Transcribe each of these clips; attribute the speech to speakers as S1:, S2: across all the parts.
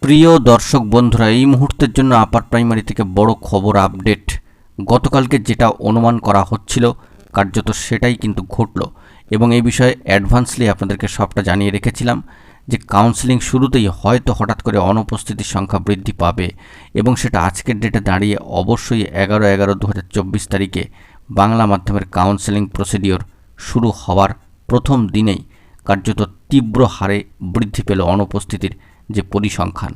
S1: প্রিয় দর্শক বন্ধুরা, এই মুহূর্তের জন্য আপার প্রাইমারি থেকে বড় খবর আপডেট। গতকালকে যেটা অনুমান করা হচ্ছিল কার্যত সেটাই কিন্তু ঘটল, এবং এই বিষয়ে অ্যাডভান্সলি আপনাদেরকে সবটা জানিয়ে রেখেছিলাম যে কাউন্সেলিং শুরুতেই হয়তো হঠাৎ করে অনুপস্থিতির সংখ্যা বৃদ্ধি পাবে, এবং সেটা আজকের ডেটে দাঁড়িয়ে অবশ্যই 11/11/2024 তারিখে বাংলা মাধ্যমের কাউন্সেলিং প্রসিডিওর শুরু হওয়ার প্রথম দিনেই কার্যত তীব্র হারে বৃদ্ধি পেল অনুপস্থিতির যে পরিসংখ্যান।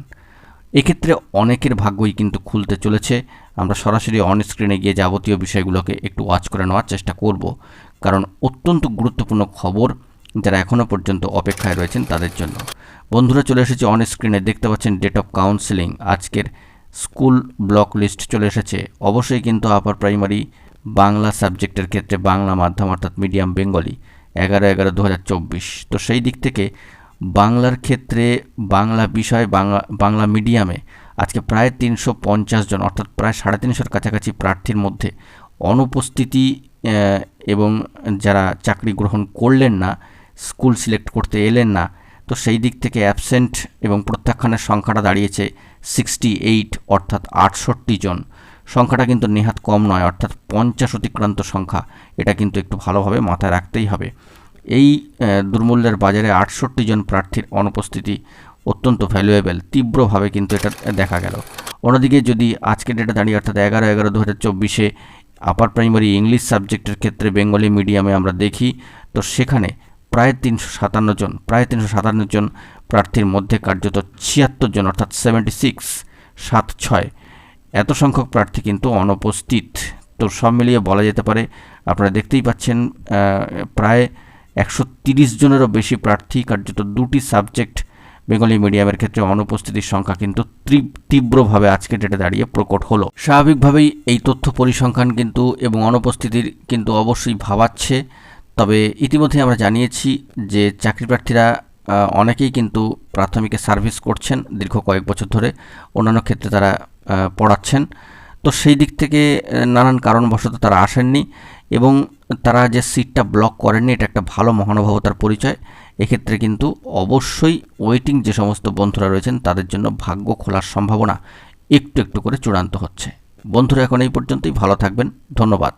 S1: এক্ষেত্রে অনেকের ভাগ্যই কিন্তু খুলতে চলেছে। আমরা সরাসরি অন স্ক্রিনে গিয়ে যাবতীয় বিষয়গুলোকে একটু ওয়াচ করে নেওয়ার চেষ্টা করব, কারণ অত্যন্ত গুরুত্বপূর্ণ খবর যারা এখনও পর্যন্ত অপেক্ষায় রয়েছেন তাদের জন্য। বন্ধুরা, চলে এসেছে অন স্ক্রিনে, দেখতে পাচ্ছেন ডেট অফ কাউন্সেলিং। আজকের স্কুল ব্লক লিস্ট চলে এসেছে। অবশ্যই কিন্তু আপার প্রাইমারি বাংলা সাবজেক্টের ক্ষেত্রে বাংলা মাধ্যম অর্থাৎ মিডিয়াম বেঙ্গলি 11/11/2024। তো সেই দিক থেকে বাংলার ক্ষেত্রে বাংলা বিষয় বাংলা মিডিয়ামে আজকে প্রায় 350 জন অর্থাৎ প্রায় 350-এর কাছাকাছি প্রার্থীর মধ্যে অনুপস্থিতি এবং যারা চাকরি গ্রহণ করলেন না, স্কুল সিলেক্ট করতে এলেন না, তো সেই দিক থেকে অ্যাবসেন্ট এবং প্রত্যাখ্যানের সংখ্যাটা দাঁড়িয়েছে 68 অর্থাৎ 68 জন। সংখ্যাটা কিন্তু নেহাত কম নয়, অর্থাৎ 50 অতিক্রান্ত সংখ্যা। এটা কিন্তু একটু ভালোভাবে মাথায় রাখতেই হবে। এই দুর্মূল্যের বাজারে 68 জন প্রার্থীর অনুপস্থিতি অত্যন্ত ভ্যালুয়েবল, তীব্রভাবে কিন্তু এটা দেখা গেল। অন্যদিকে যদি আজকের ডেটে দাঁড়িয়ে অর্থাৎ 11/11/2024 আপার প্রাইমারি ইংলিশ সাবজেক্টের ক্ষেত্রে বেঙ্গলি মিডিয়ামে আমরা দেখি, তো সেখানে প্রায় 357 জন প্রার্থীর মধ্যে কার্যত 76 জন অর্থাৎ 76 এত সংখ্যক প্রার্থী কিন্তু অনুপস্থিত। তো সব মিলিয়ে বলা যেতে পারে, আপনারা দেখতেই পাচ্ছেন প্রায় 130 জনেরও বেশি প্রার্থী কার্যত দুটি সাবজেক্ট বেঙ্গলি মিডিয়ামের ক্ষেত্রে অনুপস্থিতির সংখ্যা কিন্তু তীব্রভাবে আজকে ডেটে দাঁড়িয়ে প্রকট হলো। স্বাভাবিকভাবেই এই তথ্য পরিসংখ্যান কিন্তু এবং অনুপস্থিতির কিন্তু অবশ্যই ভাবাচ্ছে। তবে ইতিমধ্যে আমরা জানিয়েছি যে চাকরি প্রার্থীরা অনেকেই কিন্তু প্রাথমিকে সার্ভিস করছেন দীর্ঘ কয়েক বছর ধরে, অন্যান্য ক্ষেত্রে তারা পড়াচ্ছেন। তো সেই দিক থেকে নানান কারণবশত তারা আসেননি, এবং তারা যে সিটটা ব্লক করেননি এটা একটা ভালো মহানুভবতার পরিচয়। এক্ষেত্রে কিন্তু অবশ্যই ওয়েটিং যে সমস্ত বন্ধুরা রয়েছেন তাদের জন্য ভাগ্য খোলার সম্ভাবনা একটু একটু করে চূড়ান্ত হচ্ছে। বন্ধুরা, এখন এই পর্যন্তই। ভালো থাকবেন, ধন্যবাদ।